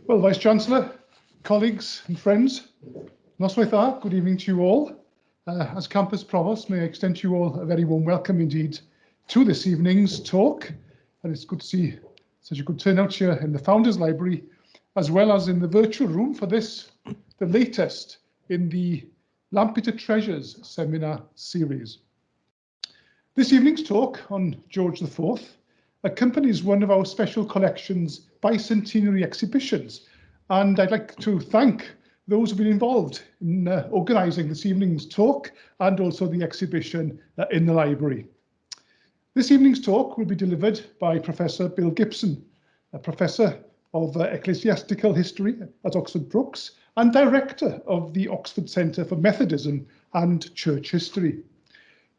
Well, Vice-Chancellor, colleagues and friends, noswaith dda, good evening to you all. As Campus Provost, may I extend to you all a very warm welcome indeed to this evening's talk. And it's good to see such a good turnout here in the Founders Library, as well as in the virtual room for this, the latest in the Lampeter Treasures seminar series. This evening's talk on George IV accompanies one of our special collection's bicentenary exhibitions, and I'd like to thank those who've been involved in organising this evening's talk and also the exhibition in the library. This evening's talk will be delivered by Professor Bill Gibson, a Professor of Ecclesiastical History at Oxford Brookes and Director of the Oxford Centre for Methodism and Church History.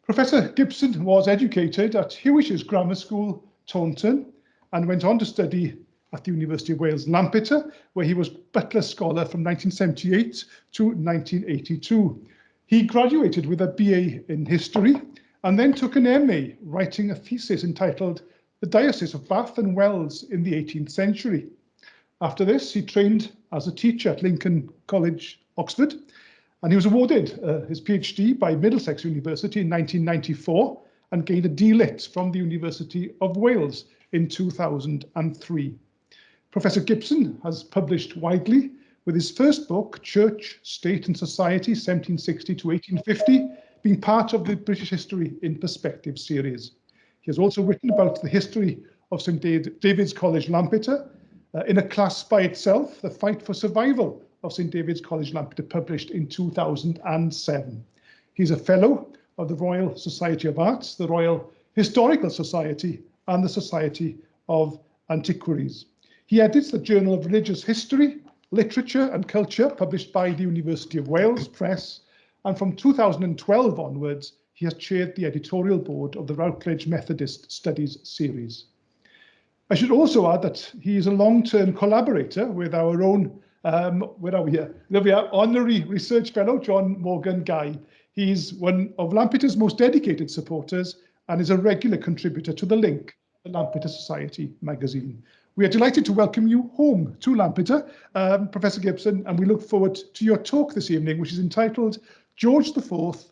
Professor Gibson was educated at Hewish's Grammar School, Taunton, and went on to study at the University of Wales, Lampeter, where he was Butler Scholar from 1978 to 1982. He graduated with a BA in History and then took an MA, writing a thesis entitled The Diocese of Bath and Wells in the 18th Century. After this, he trained as a teacher at Lincoln College, Oxford, and he was awarded his PhD by Middlesex University in 1994 and gained a D.Litt from the University of Wales in 2003. Professor Gibson has published widely, with his first book, Church, State and Society, 1760 to 1850, being part of the British History in Perspective series. He has also written about the history of St David's College, Lampeter, in a class by itself, The Fight for Survival of St David's College, Lampeter, published in 2007. He's a Fellow of the Royal Society of Arts, the Royal Historical Society, and the Society of Antiquaries. He edits the Journal of Religious History, Literature and Culture, published by the University of Wales Press, and from 2012 onwards, he has chaired the editorial board of the Routledge Methodist Studies series. I should also add that he is a long-term collaborator with our own, where are we here? There we are, Honorary Research Fellow, John Morgan Guy. He's one of Lampeter's most dedicated supporters and is a regular contributor to The Link, the Lampeter Society magazine. We are delighted to welcome you home to Lampeter, Professor Gibson, and we look forward to your talk this evening, which is entitled George IV,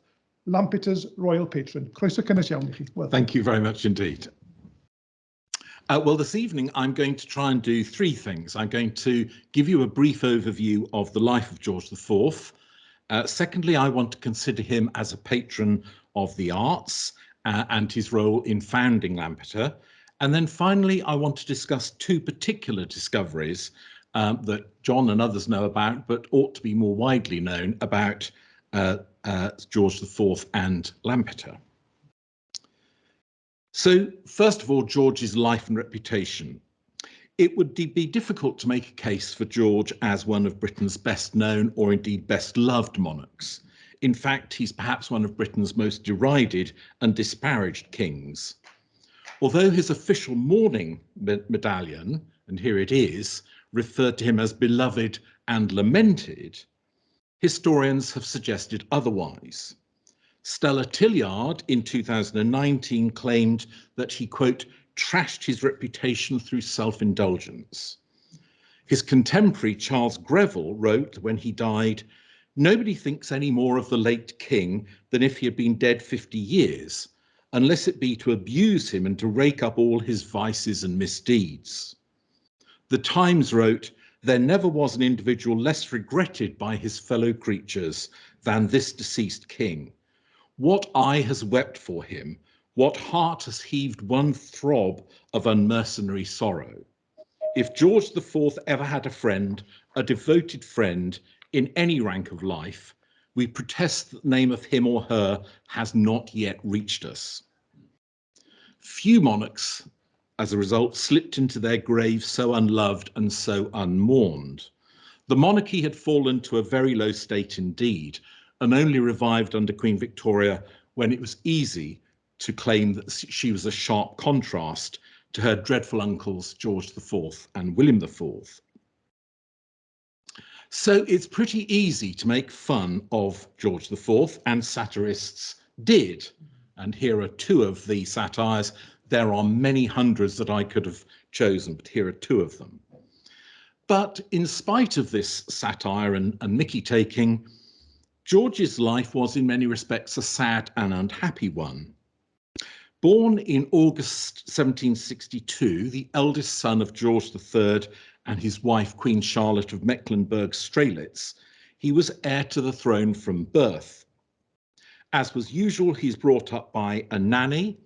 Lampeter's Royal Patron. Croeso cynnes iawn i chi. Welcome. Thank you very much indeed. Well, this evening I'm going to try and do three things. I'm going to give you a brief overview of the life of George IV. Secondly, I want to consider him as a patron of the arts and his role in founding Lampeter. And then finally, I want to discuss two particular discoveries that John and others know about, but ought to be more widely known about George IV and Lampeter. So first of all, George's life and reputation. It would be difficult to make a case for George as one of Britain's best known or indeed best loved monarchs. In fact, he's perhaps one of Britain's most derided and disparaged kings. Although his official mourning medallion, and here it is, referred to him as beloved and lamented, historians have suggested otherwise. Stella Tilliard in 2019 claimed that he, quote, trashed his reputation through self-indulgence. His contemporary Charles Greville wrote when he died, nobody thinks any more of the late king than if he had been dead 50 years, unless it be to abuse him and to rake up all his vices and misdeeds. The Times wrote, there never was an individual less regretted by his fellow creatures than this deceased king. What eye has wept for him? What heart has heaved one throb of unmercenary sorrow? If George IV ever had a friend, a devoted friend in any rank of life, we protest that the name of him or her has not yet reached us. Few monarchs, as a result, slipped into their graves so unloved and so unmourned. The monarchy had fallen to a very low state indeed, and only revived under Queen Victoria when it was easy to claim that she was a sharp contrast to her dreadful uncles George IV and William IV. So it's pretty easy to make fun of George IV, and satirists did. And here are two of the satires. There are many hundreds that I could have chosen, but here are two of them. But in spite of this satire and mickey-taking, George's life was in many respects a sad and unhappy one. Born in August 1762, the eldest son of George III and his wife Queen Charlotte of Mecklenburg-Strelitz, he was heir to the throne from birth. As was usual, he's brought up by a nanny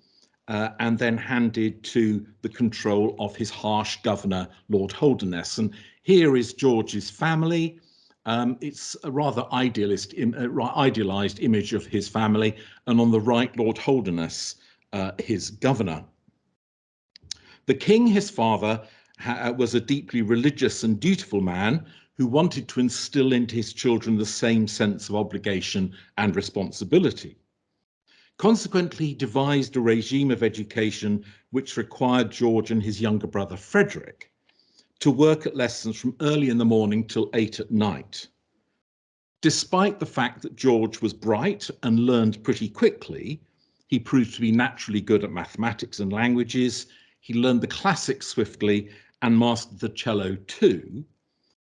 and then handed to the control of his harsh governor, Lord Holderness. And here is George's family. It's a rather idealized image of his family. And on the right, Lord Holderness, his governor. The king, his father, was a deeply religious and dutiful man who wanted to instill into his children the same sense of obligation and responsibility. Consequently, he devised a regime of education which required George and his younger brother Frederick to work at lessons from early in the morning till 8 at night. Despite the fact that George was bright and learned pretty quickly, he proved to be naturally good at mathematics and languages. He learned the classics swiftly and mastered the cello too.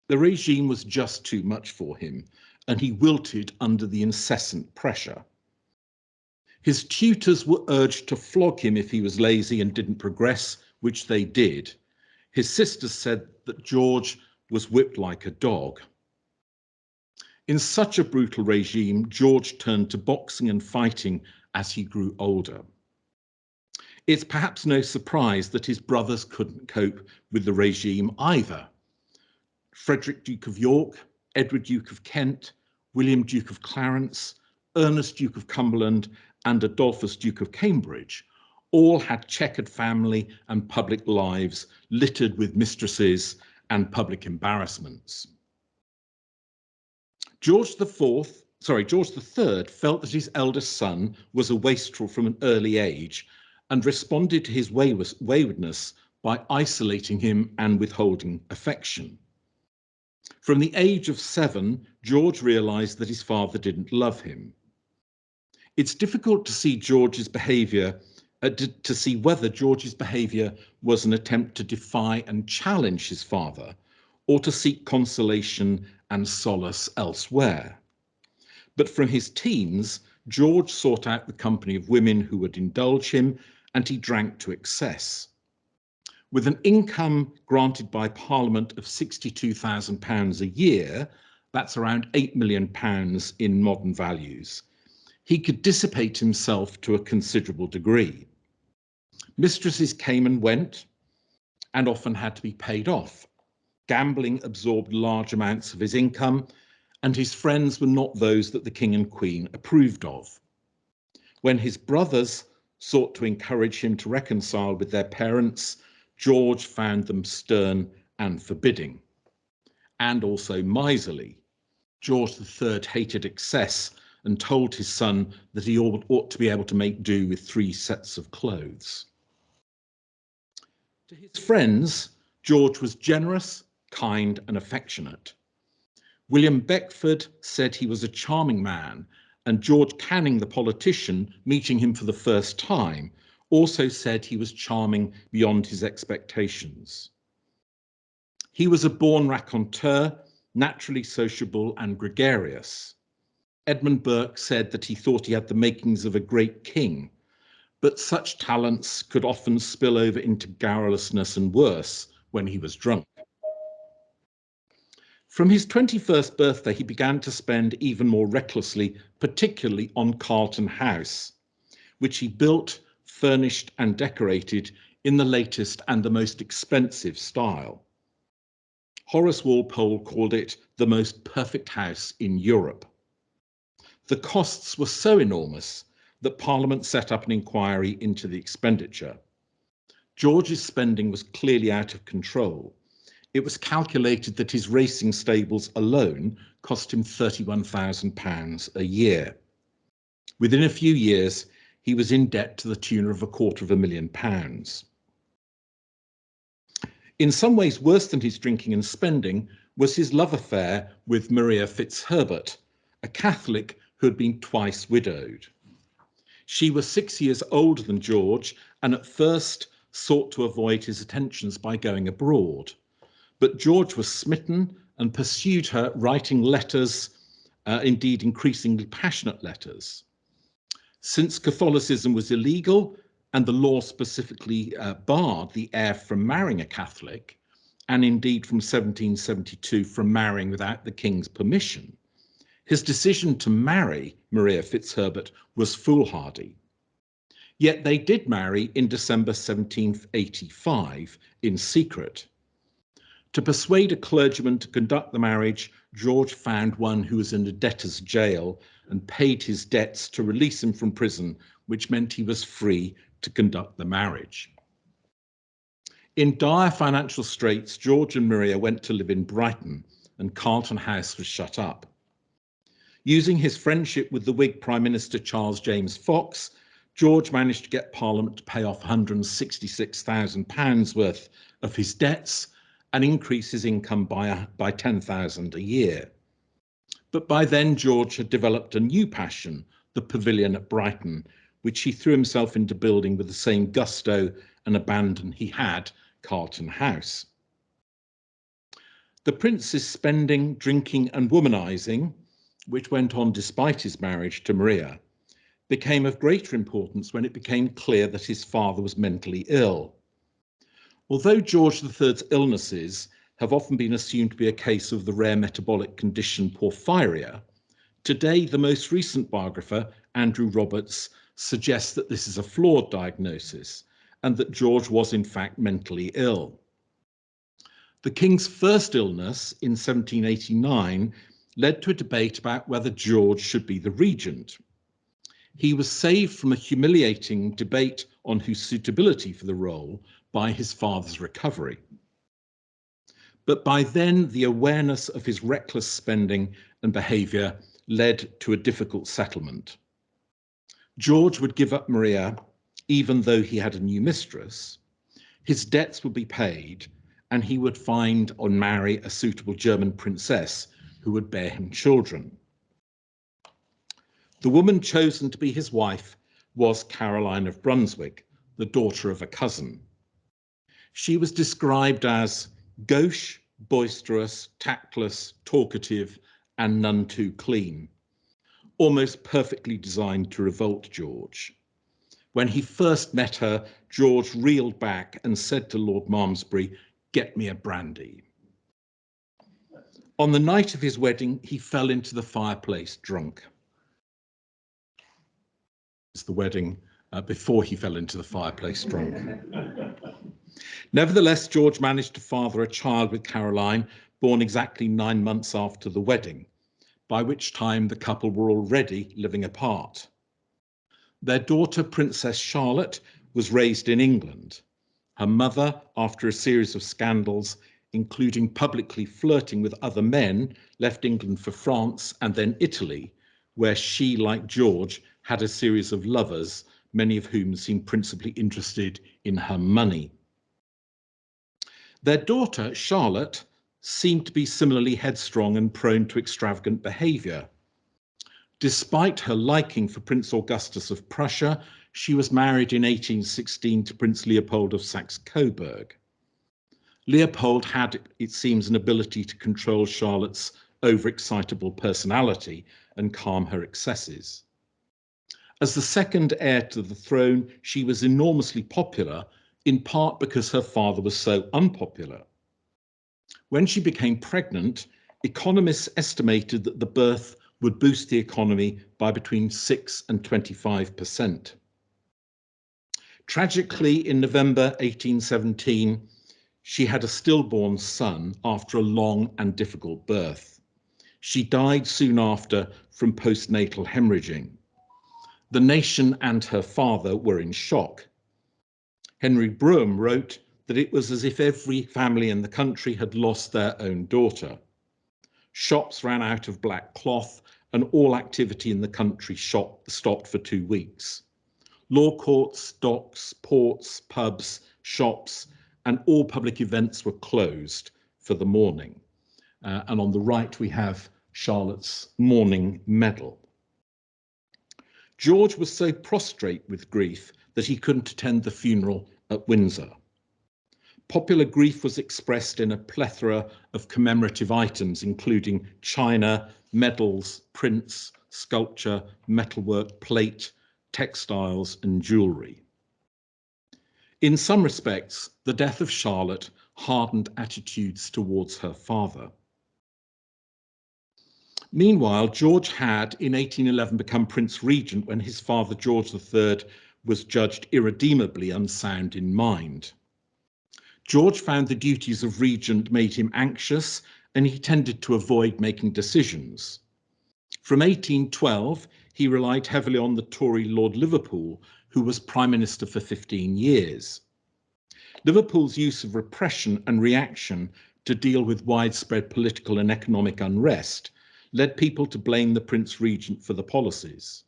The regime was just too much for him, and he wilted under the incessant pressure. His tutors were urged to flog him if he was lazy and didn't progress, which they did. His sisters said that George was whipped like a dog. In such a brutal regime, George turned to boxing and fighting as he grew older. It's perhaps no surprise that his brothers couldn't cope with the regime either. Frederick, Duke of York, Edward, Duke of Kent, William, Duke of Clarence, Ernest, Duke of Cumberland, and Adolphus, Duke of Cambridge, all had checkered family and public lives littered with mistresses and public embarrassments. George III felt that his eldest son was a wastrel from an early age and responded to his waywardness by isolating him and withholding affection. From the age of 7, George realized that his father didn't love him. It's difficult to see whether George's behavior was an attempt to defy and challenge his father, or to seek consolation and solace elsewhere. But from his teens, George sought out the company of women who would indulge him, and he drank to excess. With an income granted by Parliament of £62,000 a year, that's around £8 million in modern values, he could dissipate himself to a considerable degree. Mistresses came and went, and often had to be paid off. Gambling absorbed large amounts of his income, and his friends were not those that the king and queen approved of. When his brothers sought to encourage him to reconcile with their parents, George found them stern and forbidding, and also miserly. George III hated excess and told his son that he ought to be able to make do with 3 sets of clothes. To his friends, George was generous, kind, and affectionate. William Beckford said he was a charming man, and George Canning, the politician, meeting him for the first time, also said he was charming beyond his expectations. He was a born raconteur, naturally sociable and gregarious. Edmund Burke said that he thought he had the makings of a great king, but such talents could often spill over into garrulousness and worse when he was drunk. From his 21st birthday, he began to spend even more recklessly, particularly on Carlton House, which he built, furnished and decorated in the latest and the most expensive style. Horace Walpole called it the most perfect house in Europe. The costs were so enormous that Parliament set up an inquiry into the expenditure. George's spending was clearly out of control. It was calculated that his racing stables alone cost him £31,000 a year. Within a few years, he was in debt to the tune of £250,000. In some ways worse than his drinking and spending was his love affair with Maria Fitzherbert, a Catholic who had been twice widowed. She was 6 years older than George and at first sought to avoid his attentions by going abroad. But George was smitten and pursued her, writing letters, indeed increasingly passionate letters. Since Catholicism was illegal and the law specifically barred the heir from marrying a Catholic, and indeed from 1772 from marrying without the king's permission, his decision to marry Maria Fitzherbert was foolhardy. Yet they did marry in December 1785 in secret. To persuade a clergyman to conduct the marriage, George found one who was in a debtor's jail and paid his debts to release him from prison, which meant he was free to conduct the marriage. In dire financial straits, George and Maria went to live in Brighton, and Carlton House was shut up. Using his friendship with the Whig Prime Minister Charles James Fox, George managed to get Parliament to pay off £166,000 worth of his debts and increase his income by £10,000 a year. But by then, George had developed a new passion, the pavilion at Brighton, which he threw himself into building with the same gusto and abandon he had Carlton House. The prince's spending, drinking and womanizing, which went on despite his marriage to Maria, became of greater importance when it became clear that his father was mentally ill. Although George III's illnesses have often been assumed to be a case of the rare metabolic condition porphyria, today the most recent biographer, Andrew Roberts, suggests that this is a flawed diagnosis and that George was in fact mentally ill. The king's first illness in 1789 led to a debate about whether George should be the regent. He was saved from a humiliating debate on his suitability for the role by his father's recovery. But by then, the awareness of his reckless spending and behaviour led to a difficult settlement. George would give up Maria, even though he had a new mistress. His debts would be paid, and he would find or marry a suitable German princess who would bear him children. The woman chosen to be his wife was Caroline of Brunswick, the daughter of a cousin. She was described as gauche, boisterous, tactless, talkative, and none too clean, almost perfectly designed to revolt George. When he first met her, George reeled back and said to Lord Malmesbury, "Get me a brandy." On the night of his wedding, he fell into the fireplace drunk. It's the wedding before he fell into the fireplace drunk. Nevertheless, George managed to father a child with Caroline, born exactly 9 months after the wedding, by which time the couple were already living apart. Their daughter, Princess Charlotte, was raised in England. Her mother, after a series of scandals, including publicly flirting with other men, left England for France and then Italy, where she, like George, had a series of lovers, many of whom seemed principally interested in her money. Their daughter, Charlotte, seemed to be similarly headstrong and prone to extravagant behaviour. Despite her liking for Prince Augustus of Prussia, she was married in 1816 to Prince Leopold of Saxe-Coburg. Leopold had, it seems, an ability to control Charlotte's overexcitable personality and calm her excesses. As the second heir to the throne, she was enormously popular, in part because her father was so unpopular. When she became pregnant, economists estimated that the birth would boost the economy by between 6 and 25%. Tragically, in November 1817, she had a stillborn son after a long and difficult birth. She died soon after from postnatal hemorrhaging. The nation and her father were in shock. Henry Brougham wrote that it was as if every family in the country had lost their own daughter. Shops ran out of black cloth and all activity in the country stopped for 2 weeks. Law courts, docks, ports, pubs, shops, and all public events were closed for the mourning. And on the right, we have Charlotte's mourning medal. George was so prostrate with grief that he couldn't attend the funeral at Windsor. Popular grief was expressed in a plethora of commemorative items, including china, medals, prints, sculpture, metalwork, plate, textiles, and jewellery. In some respects, the death of Charlotte hardened attitudes towards her father. Meanwhile, George had, in 1811, become Prince Regent when his father, George III, was judged irredeemably unsound in mind. George found the duties of regent made him anxious, and he tended to avoid making decisions. From 1812, he relied heavily on the Tory Lord Liverpool, who was Prime Minister for 15 years. Liverpool's use of repression and reaction to deal with widespread political and economic unrest led people to blame the Prince Regent for the policies.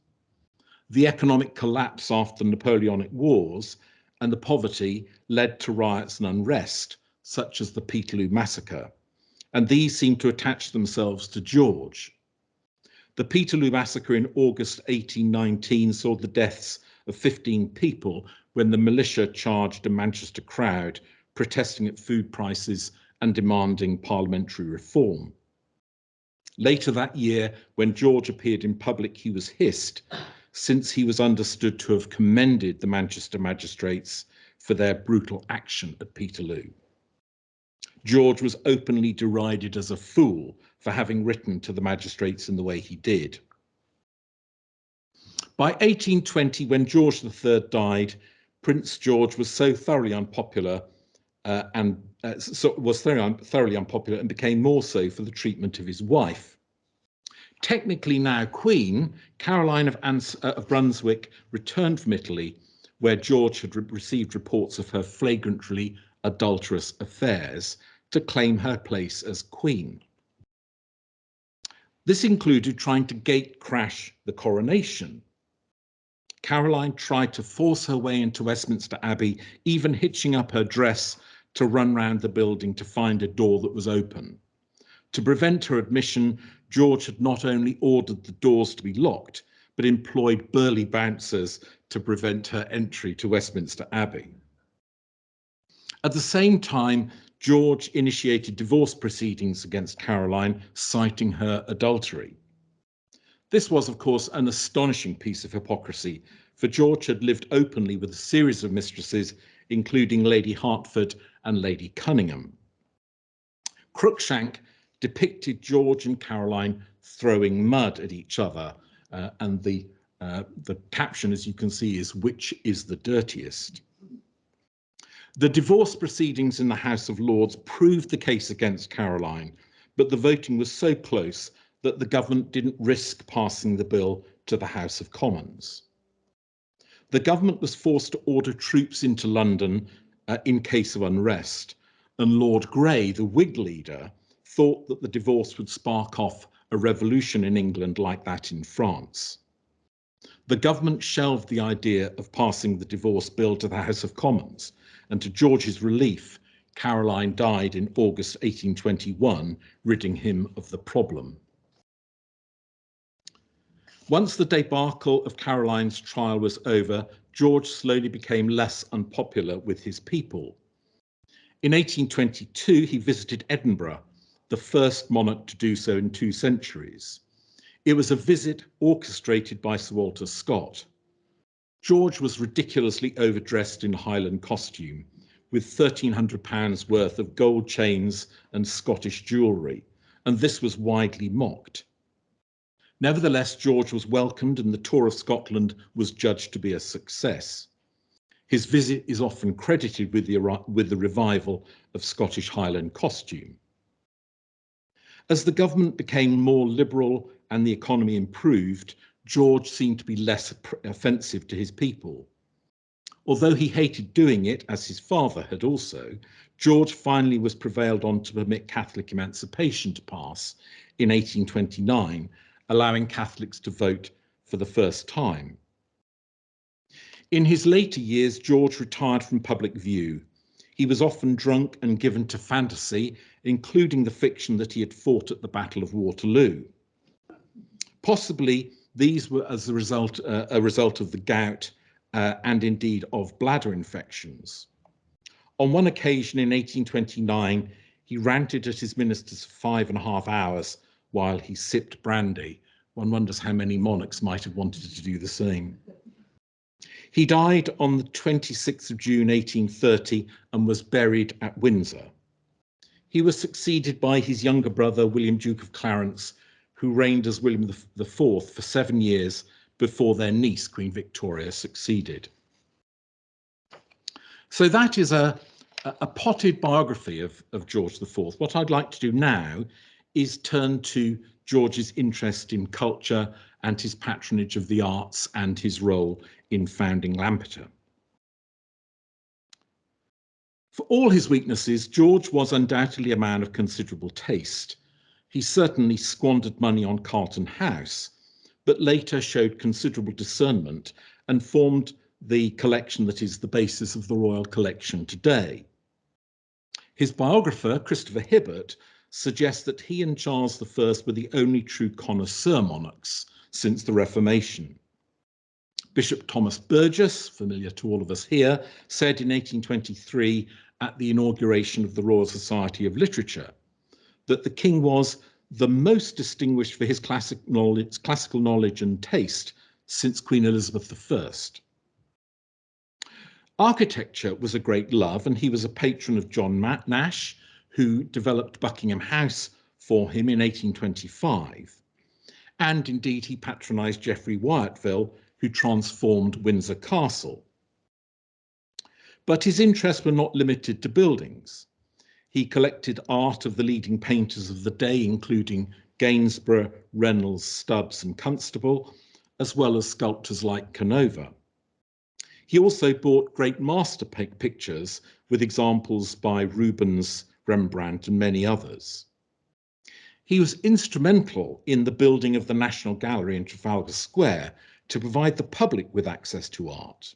The economic collapse after the Napoleonic Wars and the poverty led to riots and unrest, such as the Peterloo Massacre, and these seemed to attach themselves to George. The Peterloo Massacre in August 1819 saw the deaths of 15 people when the militia charged a Manchester crowd protesting at food prices and demanding parliamentary reform. Later that year, when George appeared in public, he was hissed, since he was understood to have commended the Manchester magistrates for their brutal action at Peterloo. George was openly derided as a fool for having written to the magistrates in the way he did. By 1820, when George III died, Prince George was so thoroughly unpopular and became more so for the treatment of his wife. Technically now Queen, Caroline of Brunswick returned from Italy, where George had received reports of her flagrantly adulterous affairs, to claim her place as Queen. This included trying to gate-crash the coronation. Caroline tried to force her way into Westminster Abbey, even hitching up her dress to run round the building to find a door that was open. To prevent her admission, George had not only ordered the doors to be locked, but employed burly bouncers to prevent her entry to Westminster Abbey. At the same time, George initiated divorce proceedings against Caroline, citing her adultery. This was, of course, an astonishing piece of hypocrisy, for George had lived openly with a series of mistresses, including Lady Harford and Lady Cunningham. Cruikshank depicted George and Caroline throwing mud at each other, and the caption, as you can see, is "Which is the dirtiest?" The divorce proceedings in the House of Lords proved the case against Caroline, but the voting was so close that the government didn't risk passing the bill to the House of Commons. The government was forced to order troops into London in case of unrest, and Lord Grey, the Whig leader, thought that the divorce would spark off a revolution in England like that in France. The government shelved the idea of passing the divorce bill to the House of Commons, and to George's relief, Caroline died in August 1821, ridding him of the problem. Once the debacle of Caroline's trial was over, George slowly became less unpopular with his people. In 1822, he visited Edinburgh, the first monarch to do so in 2 centuries. It was a visit orchestrated by Sir Walter Scott. George was ridiculously overdressed in Highland costume, with £1,300 worth of gold chains and Scottish jewellery, and this was widely mocked. Nevertheless, George was welcomed and the tour of Scotland was judged to be a success. His visit is often credited with the revival of Scottish Highland costume. As the government became more liberal and the economy improved, George seemed to be less offensive to his people. Although he hated doing it, as his father had also, George finally was prevailed on to permit Catholic emancipation to pass in 1829, allowing Catholics to vote for the first time. In his later years, George retired from public view. He was often drunk and given to fantasy, including the fiction that he had fought at the Battle of Waterloo. Possibly these were as a result of the gout and indeed of bladder infections. On one occasion in 1829, he ranted at his ministers for 5.5 hours while he sipped brandy. One wonders how many monarchs might have wanted to do the same. He died on the 26th of June 1830 and was buried at Windsor. He was succeeded by his younger brother, William, Duke of Clarence, who reigned as William IV for 7 years before their niece, Queen Victoria, succeeded. So that is a potted biography of George IV. What I'd like to do now is turn to George's interest in culture and his patronage of the arts and his role in founding Lampeter. For all his weaknesses, George was undoubtedly a man of considerable taste. He certainly squandered money on Carlton House, but later showed considerable discernment and formed the collection that is the basis of the Royal Collection today. His biographer, Christopher Hibbert, suggests that he and Charles I were the only true connoisseur monarchs since the Reformation. Bishop Thomas Burgess, familiar to all of us here, said in 1823 at the inauguration of the Royal Society of Literature that the king was the most distinguished for his classical knowledge and taste since Queen Elizabeth I. Architecture was a great love, and he was a patron of John Nash, who developed Buckingham House for him in 1825. And indeed, he patronised Geoffrey Wyatville, who transformed Windsor Castle. But his interests were not limited to buildings. He collected art of the leading painters of the day, including Gainsborough, Reynolds, Stubbs and Constable, as well as sculptors like Canova. He also bought great master pictures with examples by Rubens, Rembrandt and many others. He was instrumental in the building of the National Gallery in Trafalgar Square to provide the public with access to art.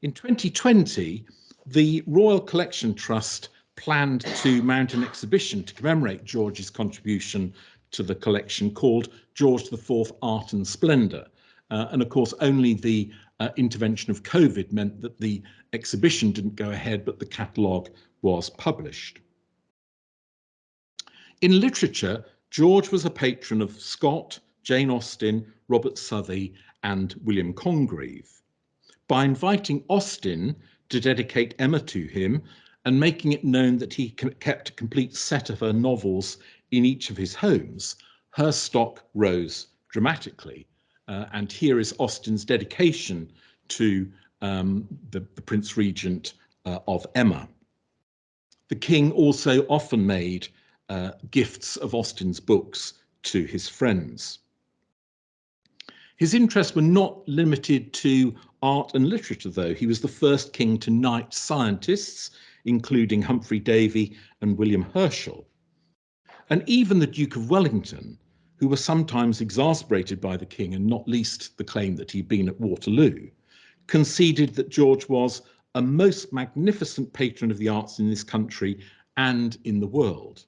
In 2020, the Royal Collection Trust planned to mount an exhibition to commemorate George's contribution to the collection called George IV Art and Splendour. And of course, only the intervention of COVID meant that the exhibition didn't go ahead, but the catalogue was published. In literature, George was a patron of Scott, Jane Austen, Robert Southey, and William Congreve. By inviting Austen to dedicate Emma to him and making it known that he kept a complete set of her novels in each of his homes, her stock rose dramatically. And here is Austen's dedication to the Prince Regent of Emma. The king also often made gifts of Austen's books to his friends. His interests were not limited to art and literature, though. He was the first king to knight scientists, including Humphrey Davy and William Herschel. And even the Duke of Wellington, who were sometimes exasperated by the king, and not least the claim that he'd been at Waterloo, conceded that George was a most magnificent patron of the arts in this country and in the world.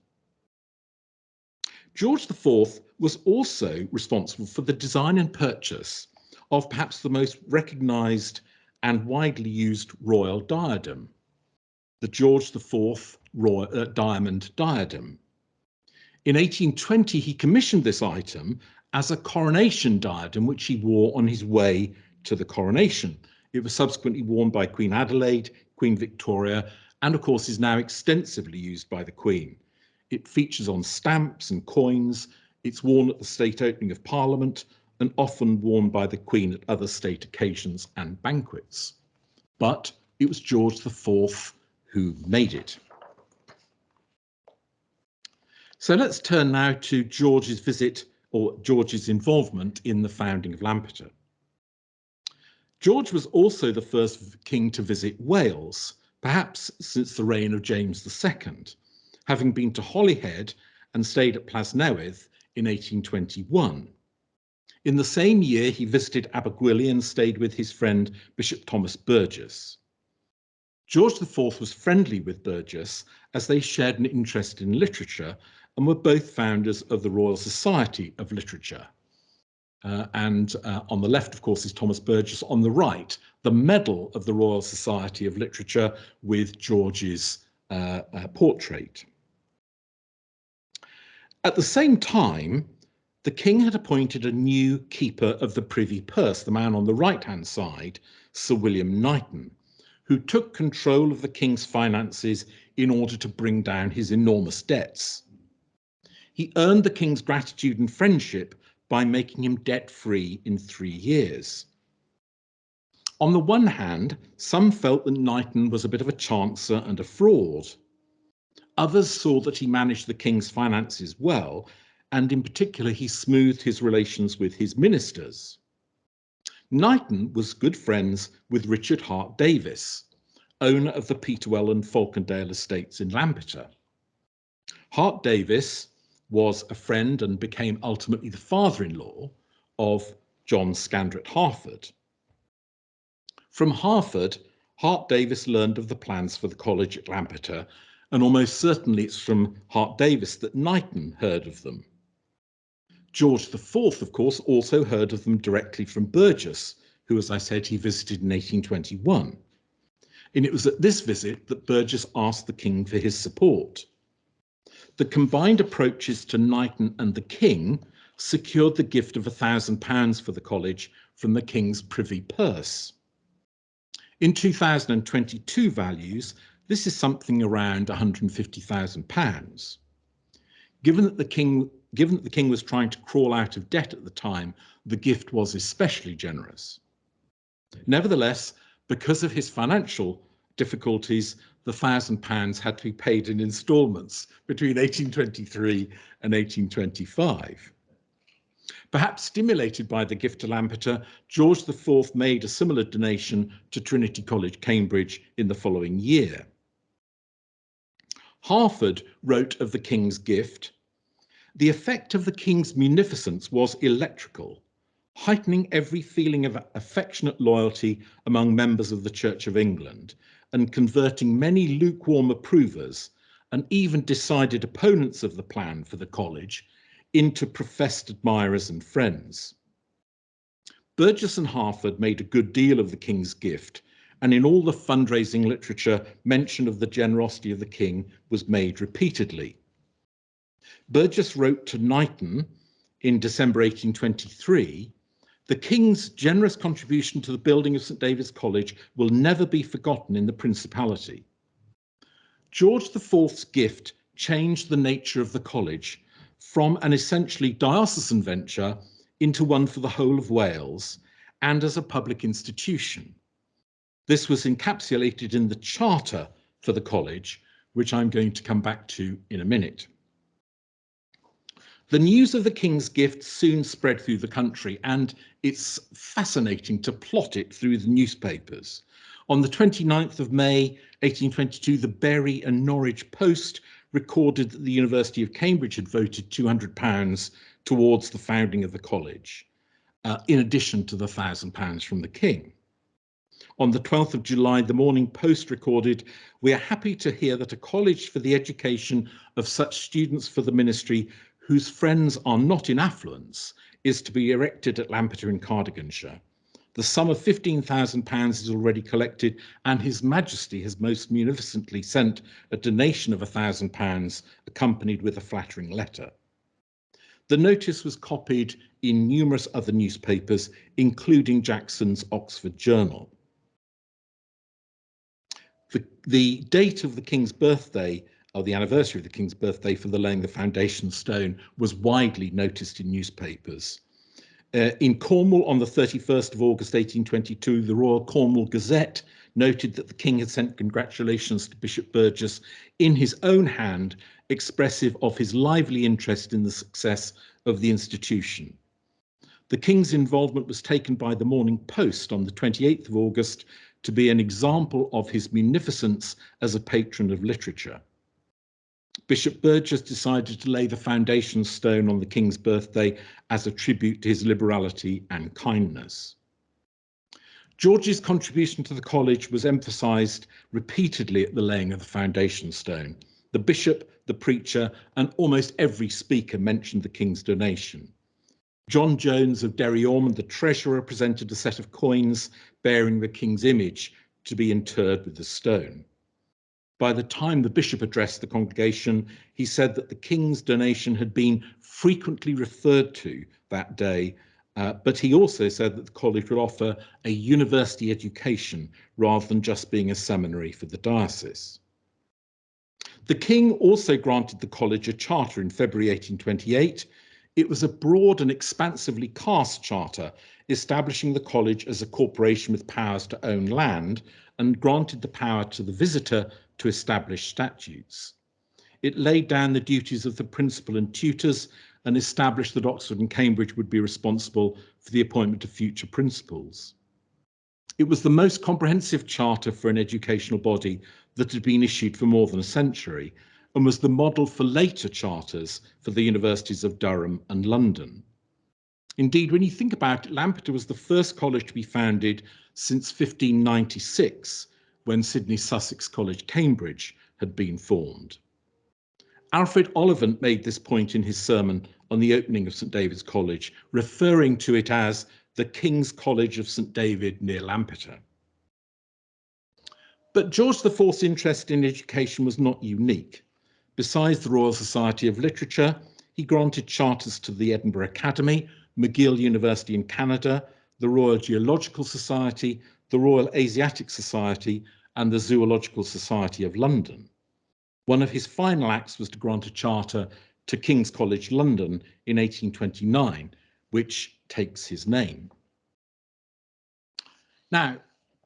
George IV was also responsible for the design and purchase of perhaps the most recognised and widely used royal diadem, the George IV diamond diadem. In 1820, he commissioned this item as a coronation diadem, which he wore on his way to the coronation. It was subsequently worn by Queen Adelaide, Queen Victoria, and of course is now extensively used by the Queen. It features on stamps and coins. It's worn at the state opening of Parliament and often worn by the Queen at other state occasions and banquets. But it was George IV who made it. So let's turn now to George's visit, or George's involvement in the founding of Lampeter. George was also the first king to visit Wales, perhaps since the reign of James II, having been to Holyhead and stayed at Plasnewydd in 1821. In the same year, he visited Abergwili and stayed with his friend Bishop Thomas Burgess. George IV was friendly with Burgess as they shared an interest in literature and were both founders of the Royal Society of Literature. On the left, of course, is Thomas Burgess. On the right, the medal of the Royal Society of Literature with George's portrait. At the same time, the king had appointed a new keeper of the privy purse, the man on the right-hand side, Sir William Knighton, who took control of the king's finances in order to bring down his enormous debts. He earned the king's gratitude and friendship by making him debt-free in 3 years. On the one hand, some felt that Knighton was a bit of a chancer and a fraud. Others saw that he managed the king's finances well, and in particular, he smoothed his relations with his ministers. Knighton was good friends with Richard Hart Davies, owner of the Peterwell and Falkendale estates in Lampeter. Hart Davies was a friend and became ultimately the father-in-law of John Scandrett Harford. From Harford, Hart Davies learned of the plans for the college at Lampeter, and almost certainly it's from Hart Davies that Knighton heard of them. George IV, of course, also heard of them directly from Burgess, who, as I said, he visited in 1821. And it was at this visit that Burgess asked the king for his support. The combined approaches to Knighton and the king secured the gift of £1,000 for the college from the king's privy purse. In 2022 values, this is something around £150,000. Given that the king was trying to crawl out of debt at the time, the gift was especially generous. Nevertheless, because of his financial difficulties, the £1,000 had to be paid in instalments between 1823 and 1825. Perhaps stimulated by the gift to Lampeter, George IV made a similar donation to Trinity College, Cambridge in the following year. Harford wrote of the king's gift, "The effect of the king's munificence was electrical, heightening every feeling of affectionate loyalty among members of the Church of England and converting many lukewarm approvers and even decided opponents of the plan for the college into professed admirers and friends." Burgess and Harford made a good deal of the king's gift, and in all the fundraising literature, mention of the generosity of the king was made repeatedly. Burgess wrote to Knighton in December 1823, "The king's generous contribution to the building of St David's College will never be forgotten in the Principality." George IV's gift changed the nature of the college from an essentially diocesan venture into one for the whole of Wales and as a public institution. This was encapsulated in the charter for the college, which I'm going to come back to in a minute. The news of the king's gift soon spread through the country, and it's fascinating to plot it through the newspapers. On the 29th of May, 1822, the Bury and Norwich Post recorded that the University of Cambridge had voted £200 towards the founding of the college, in addition to the £1,000 from the king. On the 12th of July, the Morning Post recorded, "We are happy to hear that a college for the education of such students for the ministry whose friends are not in affluence is to be erected at Lampeter in Cardiganshire. The sum of £15,000 is already collected, and His Majesty has most munificently sent a donation of £1,000 accompanied with a flattering letter." The notice was copied in numerous other newspapers, including Jackson's Oxford Journal. The date of the king's birthday, or the anniversary of the king's birthday for the laying the foundation stone, was widely noticed in newspapers. In Cornwall, on the 31st of August 1822, the Royal Cornwall Gazette noted that the king had sent congratulations to Bishop Burgess in his own hand, expressive of his lively interest in the success of the institution. The king's involvement was taken by the Morning Post on the 28th of August to be an example of his munificence as a patron of literature. Bishop Burgess decided to lay the foundation stone on the king's birthday as a tribute to his liberality and kindness. George's contribution to the college was emphasised repeatedly at the laying of the foundation stone. The bishop, the preacher, and almost every speaker mentioned the king's donation. John Jones of Derry Ormond, the treasurer, presented a set of coins bearing the king's image to be interred with the stone. By the time the bishop addressed the congregation, he said that the king's donation had been frequently referred to that day, but he also said that the college would offer a university education rather than just being a seminary for the diocese. The king also granted the college a charter in February 1828. It was a broad and expansively cast charter, establishing the college as a corporation with powers to own land, and granted the power to the visitor to establish statutes. It laid down the duties of the principal and tutors and established that Oxford and Cambridge would be responsible for the appointment of future principals. It was the most comprehensive charter for an educational body that had been issued for more than a century, and was the model for later charters for the universities of Durham and London. Indeed, when you think about it, Lampeter was the first college to be founded since 1596, when Sidney Sussex College, Cambridge, had been formed. Alfred Ollivant made this point in his sermon on the opening of St David's College, referring to it as the King's College of St David near Lampeter. But George IV's interest in education was not unique. Besides the Royal Society of Literature, he granted charters to the Edinburgh Academy, McGill University in Canada, the Royal Geological Society, the Royal Asiatic Society, and the Zoological Society of London. One of his final acts was to grant a charter to King's College London in 1829, which takes his name. Now,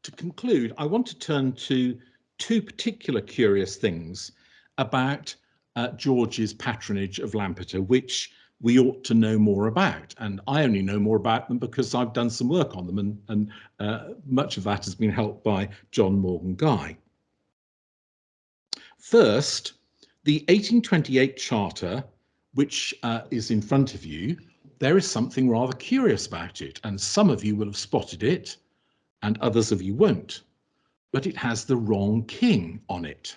to conclude, I want to turn to two particular curious things about George's patronage of Lampeter, which we ought to know more about. And I only know more about them because I've done some work on them, and much of that has been helped by John Morgan Guy. First, the 1828 charter, which is in front of you, there is something rather curious about it, and some of you will have spotted it, and others of you won't. But it has the wrong king on it.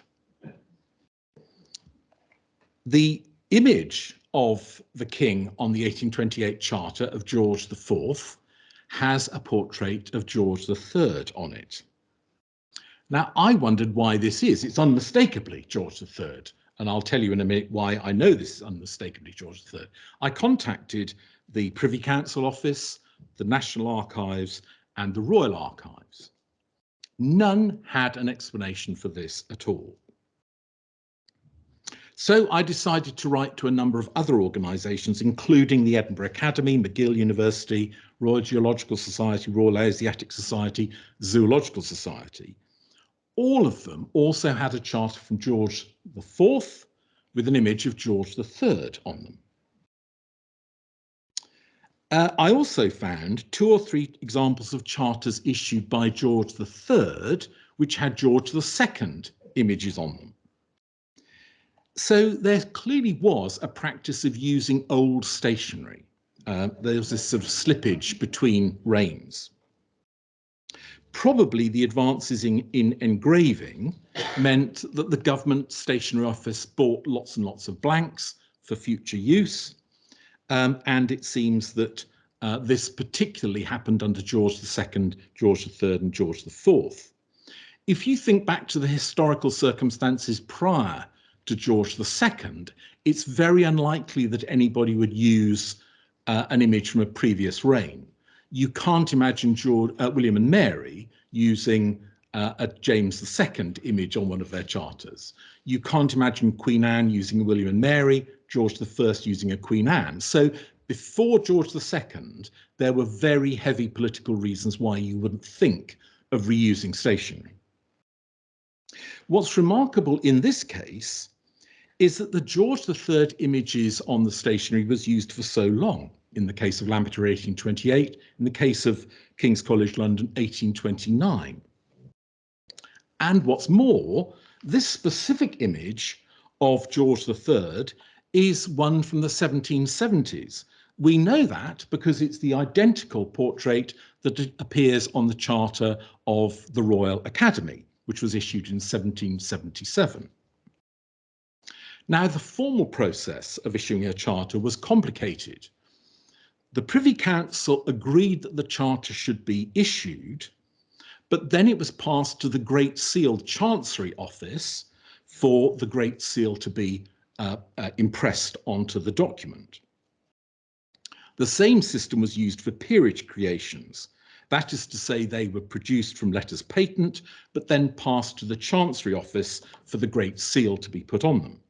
The image of the king on the 1828 charter of George IV has a portrait of George III on it. Now, I wondered why this is. It's unmistakably George III, and I'll tell you in a minute why I know this is unmistakably George III. I contacted the Privy Council Office, the National Archives, and the Royal Archives. None had an explanation for this at all. So I decided to write to a number of other organisations, including the Edinburgh Academy, McGill University, Royal Geological Society, Royal Asiatic Society, Zoological Society. All of them also had a charter from George IV with an image of George III on them. I also found 2 or 3 examples of charters issued by George III, which had George II images on them. So there clearly was a practice of using old stationery. There was this sort of slippage between reigns. Probably the advances in engraving meant that the government stationery office bought lots and lots of blanks for future use. And it seems that this particularly happened under George II, George III, and George IV. If you think back to the historical circumstances prior to George II, it's very unlikely that anybody would use an image from a previous reign. You can't imagine William and Mary using a James II image on one of their charters. You can't imagine Queen Anne using a William and Mary, George I using a Queen Anne. So before George II, there were very heavy political reasons why you wouldn't think of reusing stationery. What's remarkable in this case is that the George III images on the stationery was used for so long. In the case of Lampeter 1828, in the case of King's College London 1829. And what's more, this specific image of George III is one from the 1770s. We know that because it's the identical portrait that appears on the charter of the Royal Academy, which was issued in 1777. Now, the formal process of issuing a charter was complicated. The Privy Council agreed that the charter should be issued, but then it was passed to the Great Seal Chancery Office for the Great Seal to be impressed onto the document. The same system was used for peerage creations. That is to say, they were produced from letters patent, but then passed to the Chancery Office for the Great Seal to be put on them.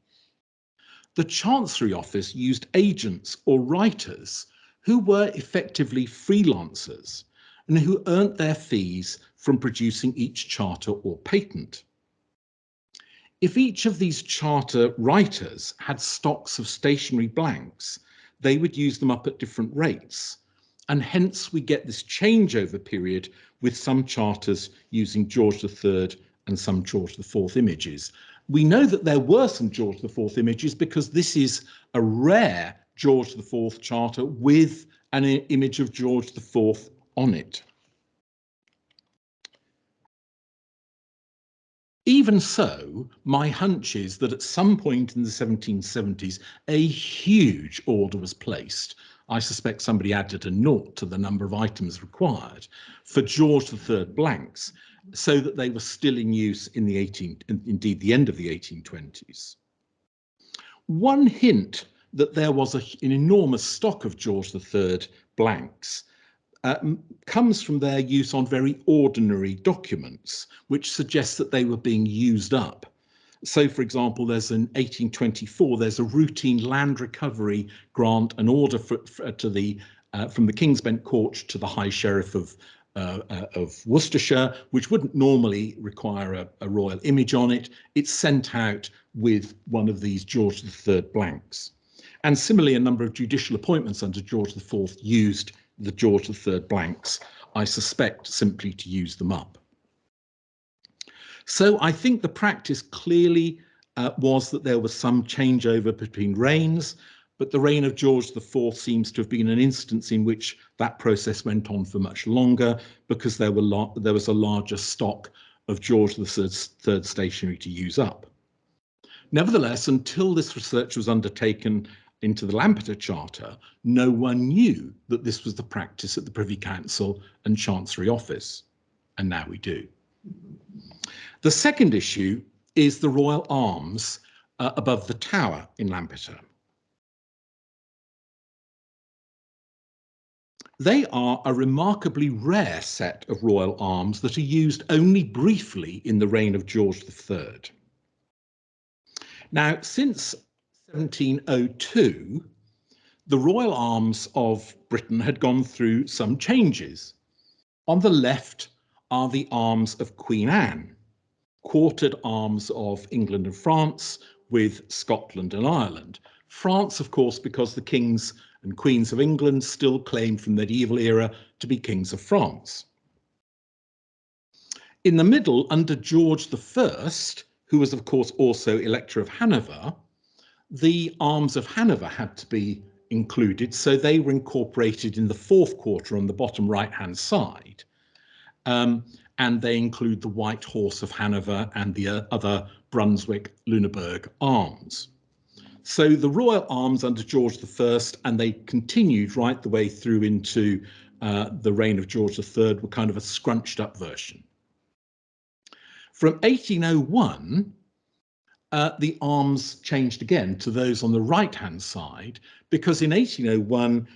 The Chancery Office used agents or writers who were effectively freelancers and who earned their fees from producing each charter or patent. If each of these charter writers had stocks of stationary blanks, they would use them up at different rates. And hence we get this changeover period with some charters using George III and some George IV images. We know that there were some George IV images because this is a rare George IV charter with an image of George IV on it. Even so, my hunch is that at some point in the 1770s, a huge order was placed. I suspect somebody added a naught to the number of items required for George III blanks, so that they were still in use in the indeed the end of the 1820s. One hint that there was an enormous stock of George III blanks comes from their use on very ordinary documents, which suggests that they were being used up. So, for example, there's in 1824, there's a routine land recovery grant, an order from the King's Bench Court to the High Sheriff of Worcestershire, which wouldn't normally require a royal image on it. It's sent out with one of these George III blanks. And similarly, a number of judicial appointments under George IV used the George III blanks, I suspect simply to use them up. So I think the practice clearly was that there was some changeover between reigns, but the reign of George IV seems to have been an instance in which that process went on for much longer because there was a larger stock of George III stationery to use up. Nevertheless, until this research was undertaken into the Lampeter Charter, no one knew that this was the practice at the Privy Council and Chancery Office, and now we do. The second issue is the royal arms above the tower in Lampeter. They are a remarkably rare set of royal arms that are used only briefly in the reign of George III. Now, since 1702, the royal arms of Britain had gone through some changes. On the left are the arms of Queen Anne, quartered arms of England and France with Scotland and Ireland. France, of course, because the kings and queens of England still claimed from the medieval era to be kings of France. In the middle, under George I, who was, of course, also Elector of Hanover, the arms of Hanover had to be included, so they were incorporated in the fourth quarter on the bottom right-hand side. And they include the White Horse of Hanover and the other Brunswick, Lüneburg arms. So the royal arms under George I, and they continued right the way through into the reign of George III, were kind of a scrunched up version. From 1801, the arms changed again to those on the right-hand side, because in 1801,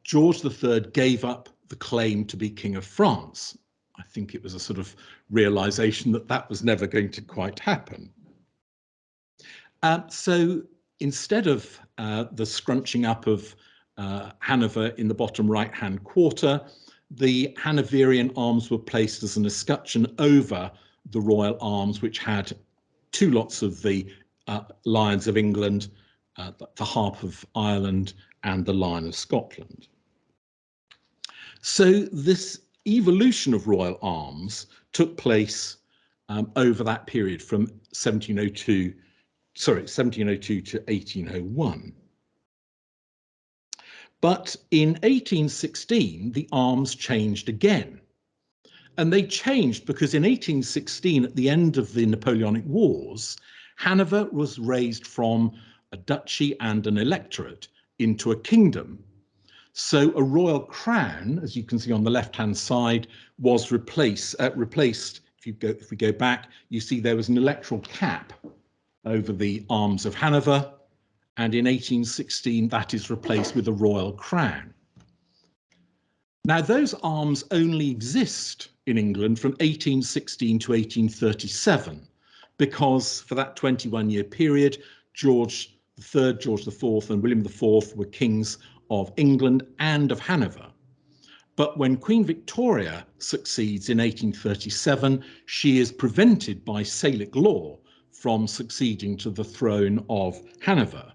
George III gave up the claim to be King of France. I think it was a sort of realization that that was never going to quite happen. So instead of the scrunching up of Hanover in the bottom right-hand quarter, the Hanoverian arms were placed as an escutcheon over the royal arms, which had two lots of the Lions of England, the Harp of Ireland, and the Lion of Scotland. So this evolution of royal arms took place over that period from 1702 to 1801. But in 1816, the arms changed again. And they changed because in 1816, at the end of the Napoleonic Wars, Hanover was raised from a duchy and an electorate into a kingdom. So a royal crown, as you can see on the left-hand side, was replaced. If we go back, you see there was an electoral cap over the arms of Hanover, and in 1816 that is replaced with a royal crown. Now those arms only exist in England from 1816 to 1837, because for that 21-year period, George III, George IV, and William IV were kings of England and of Hanover. But when Queen Victoria succeeds in 1837, she is prevented by Salic law from succeeding to the throne of Hanover,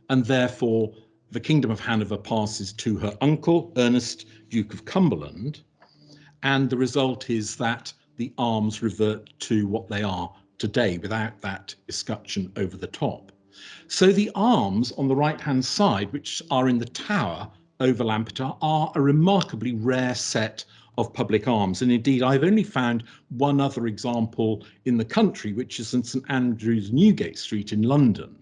and therefore the Kingdom of Hanover passes to her uncle, Ernest, Duke of Cumberland, and the result is that the arms revert to what they are today without that escutcheon over the top. So the arms on the right-hand side, which are in the tower over Lampeter, are a remarkably rare set of public arms. And indeed, I've only found one other example in the country, which is in St Andrew's, Newgate Street in London.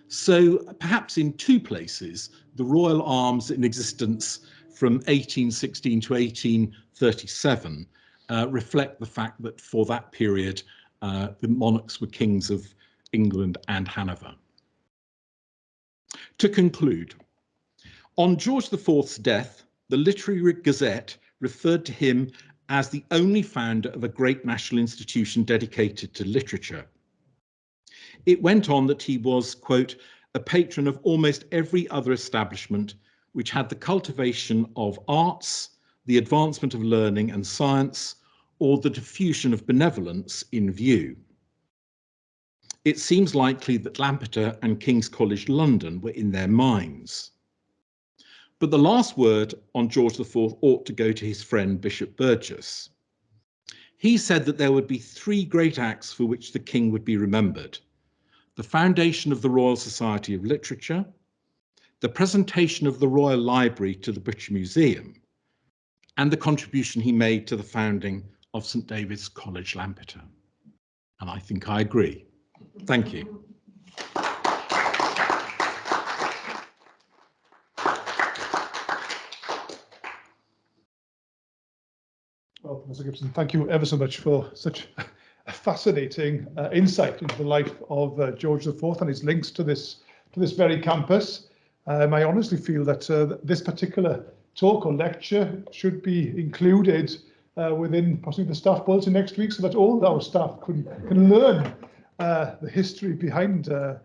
So perhaps in two places, the royal arms in existence from 1816 to 1837 reflect the fact that for that period, the monarchs were kings of England and Hanover. To conclude, on George IV's death, the Literary Gazette referred to him as the only founder of a great national institution dedicated to literature. It went on that he was, quote, a patron of almost every other establishment which had the cultivation of arts, the advancement of learning and science, or the diffusion of benevolence in view. It seems likely that Lampeter and King's College London were in their minds. But the last word on George IV ought to go to his friend Bishop Burgess. He said that there would be three great acts for which the king would be remembered: the foundation of the Royal Society of Literature, the presentation of the Royal Library to the British Museum, and the contribution he made to the founding of St David's College, Lampeter. And I think I agree. Thank you. Well, Mr. Gibson, thank you ever so much for such a fascinating insight into the life of George IV and his links to this very campus. I honestly feel that this particular talk or lecture should be included within possibly the staff bulletin next week, so that all our staff can learn the history behind the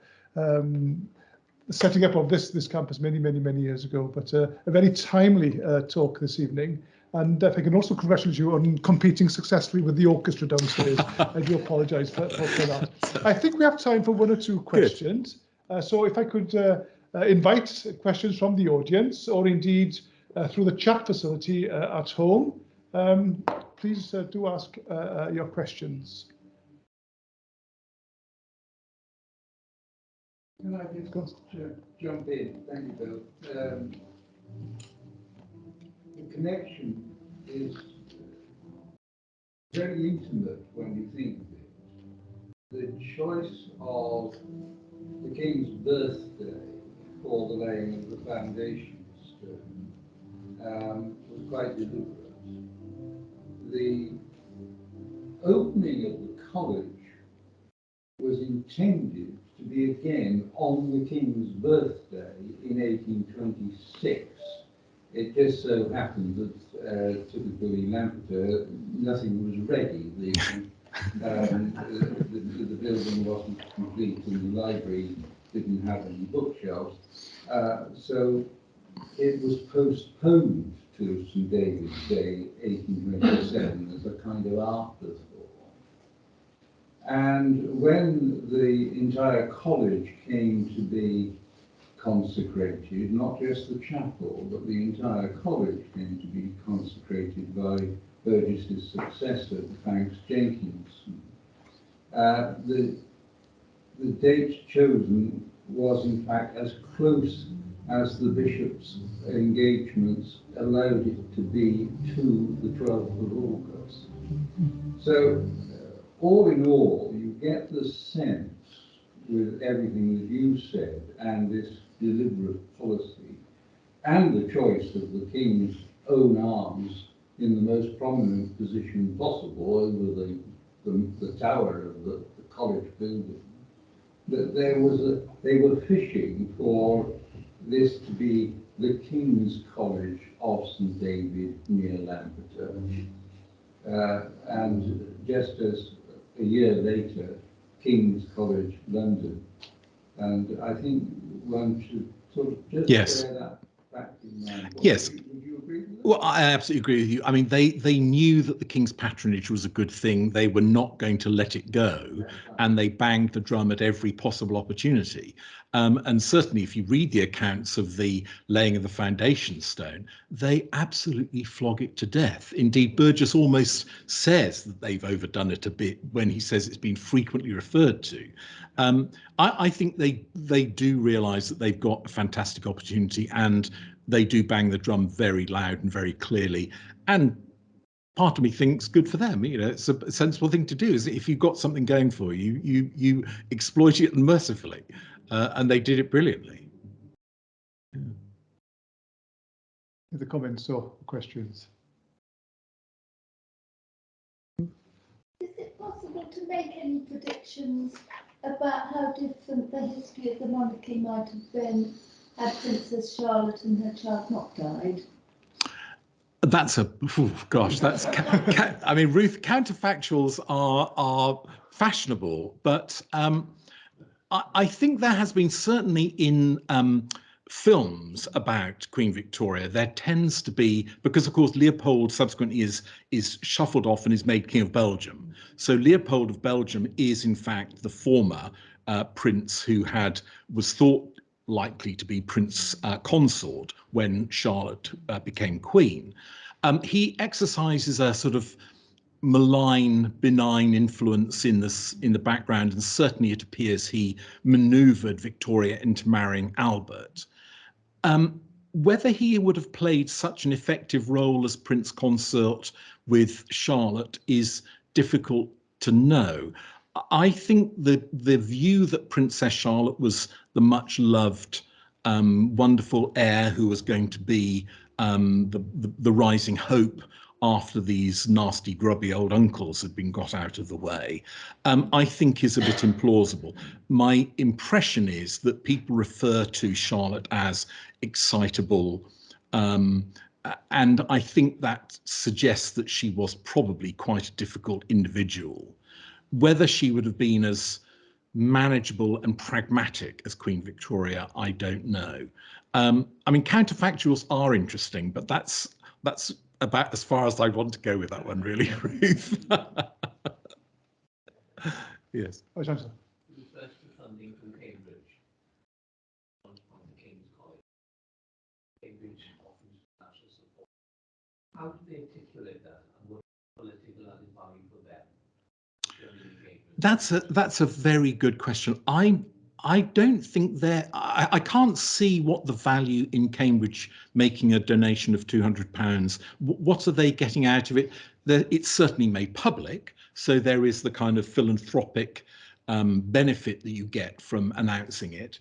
setting up of this campus many years ago. But a very timely talk this evening. And if I can also congratulate you on competing successfully with the orchestra downstairs. I do apologise for that. I think we have time for one or two questions. So if I could invite questions from the audience, or indeed through the chat facility at home, please do ask your questions. Can I just jump in? Thank you, Bill. The connection is very intimate when you think of it. The choice of the King's birthday for the laying of the foundation stone was quite deliberate. The opening of the college was intended to be again on the King's birthday in 1826. It just so happened that typically Lampeter, nothing was ready. The building wasn't complete and the library didn't have any bookshelves. So it was postponed to St David's Day 1827 as a kind of afterthought. And when the entire college came to be consecrated, not just the chapel, but the entire college came to be consecrated by Burgess's successor, Franks Jenkinson. The date chosen was in fact as close as the bishop's engagements allowed it to be to the 12th of August. So all in all, you get the sense with everything that you said and this deliberate policy and the choice of the king's own arms in the most prominent position possible over the tower of the college building, that they were fishing for this to be the King's College of St David near Lampeter. And just as a year later, King's College London. And I think one should sort of just bear that fact in mind. Yes. Would you agree with that? Well, I absolutely agree with you. I mean, they knew that the king's patronage was a good thing. They were not going to let it go, and they banged the drum at every possible opportunity. And certainly, if you read the accounts of the laying of the foundation stone, they absolutely flog it to death. Indeed, Burgess almost says that they've overdone it a bit when he says it's been frequently referred to. I think they do realise that they've got a fantastic opportunity, and they do bang the drum very loud and very clearly. And part of me thinks good for them. You know, it's a sensible thing to do. Is if you've got something going for you, you exploit it mercifully, and they did it brilliantly. The comments or questions? Is it possible to make any predictions about how different the history of the monarchy might have been had Princess Charlotte and her child not died? That's that's. I mean, Ruth, counterfactuals are fashionable, but I think there has been, certainly in films about Queen Victoria, there tends to be, because of course Leopold subsequently is shuffled off and is made King of Belgium. So Leopold of Belgium is in fact the former prince who was thought likely to be Prince Consort when Charlotte became Queen. He exercises a sort of malign, benign influence in the background, and certainly it appears he manoeuvred Victoria into marrying Albert. Whether he would have played such an effective role as Prince Consort with Charlotte is difficult to know. I think the view that Princess Charlotte was the much loved, wonderful heir who was going to be the rising hope after these nasty, grubby old uncles had been got out of the way, I think is a bit implausible. My impression is that people refer to Charlotte as excitable, and I think that suggests that she was probably quite a difficult individual. Whether she would have been as manageable and pragmatic as Queen Victoria, I don't know. I mean, counterfactuals are interesting, but that's about as far as I want to go with that one, really, Ruth. Yes. Oh, Chancellor. The first funding from Cambridge on the King's College. Cambridge offers national support. How do they articulate that, and what political added value for them? That's a very good question. I don't think I can't see what the value in Cambridge making a donation of £200. What are they getting out of it? It's certainly made public, so there is the kind of philanthropic benefit that you get from announcing it.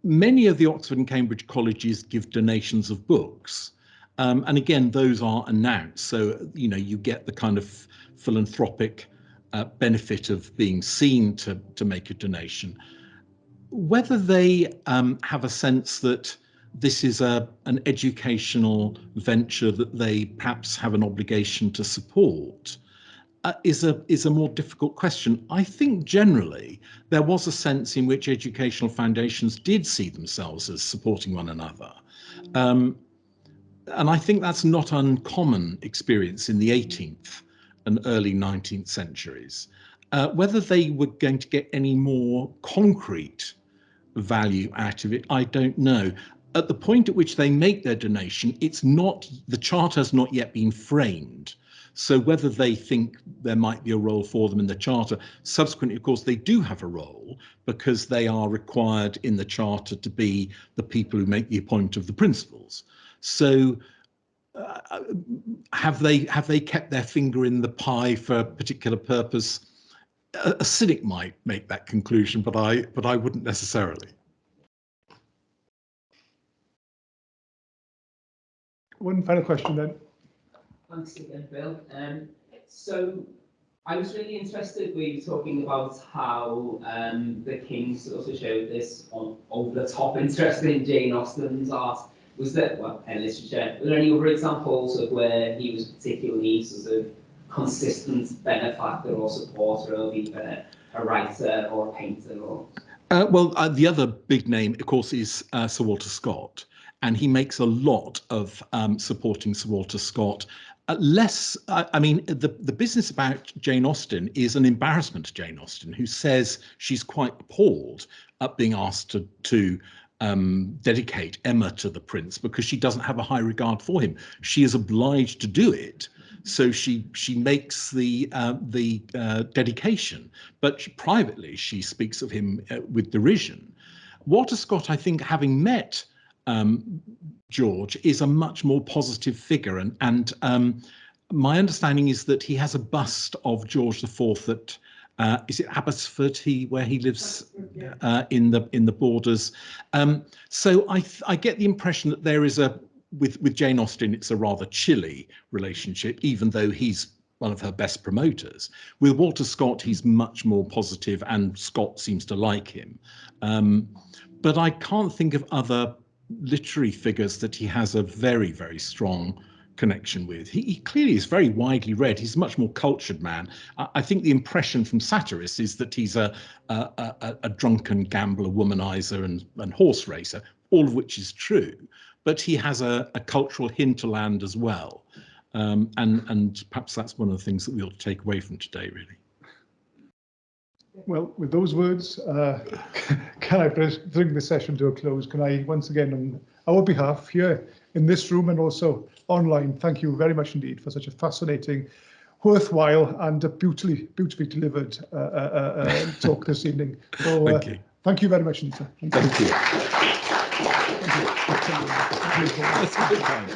Many of the Oxford and Cambridge colleges give donations of books, and again, those are announced, so you know you get the kind of philanthropic benefit of being seen to make a donation. Whether they have a sense that this is an educational venture that they perhaps have an obligation to support is a more difficult question. I think generally there was a sense in which educational foundations did see themselves as supporting one another. And I think that's not uncommon experience in the 18th and early 19th centuries. Whether they were going to get any more concrete value out of it, I don't know. At the point at which they make their donation, the charter has not yet been framed. So whether they think there might be a role for them in the charter, subsequently, of course, they do have a role because they are required in the charter to be the people who make the appointment of the principals. So have they kept their finger in the pie for a particular purpose? A cynic might make that conclusion, but I wouldn't necessarily. One final question then. Thanks again, Bill. So I was really interested, we were talking about how the king sort of showed this over-the-top interest in Jane Austen's art. Was there, well, and literature, were there any other examples of where he was particularly sort of consistent benefactor or supporter of either a writer or a painter? Or The other big name, of course, is Sir Walter Scott, and he makes a lot of supporting Sir Walter Scott. The business about Jane Austen is an embarrassment to Jane Austen, who says she's quite appalled at being asked to dedicate Emma to the prince because she doesn't have a high regard for him. She is obliged to do it, so she makes the dedication, but privately she speaks of him with derision. Walter Scott, I think, having met George, is a much more positive figure, and my understanding is that he has a bust of George IV at is it Abbotsford, where he lives in the borders. So I get the impression that there is with Jane Austen, it's a rather chilly relationship, even though he's one of her best promoters. With Walter Scott, he's much more positive, and Scott seems to like him. But I can't think of other literary figures that he has a very, very strong connection with. He clearly is very widely read. He's a much more cultured man. I think the impression from satirists is that he's a drunken gambler, womanizer, and horse racer, all of which is true. But he has a cultural hinterland as well. And perhaps that's one of the things that we ought to take away from today, really. Well, with those words, can I bring the session to a close? Can I once again, on our behalf here in this room and also online, thank you very much indeed for such a fascinating, worthwhile and beautifully delivered talk this evening. So, thank you. Thank you very much indeed. Thank you. That's a good time.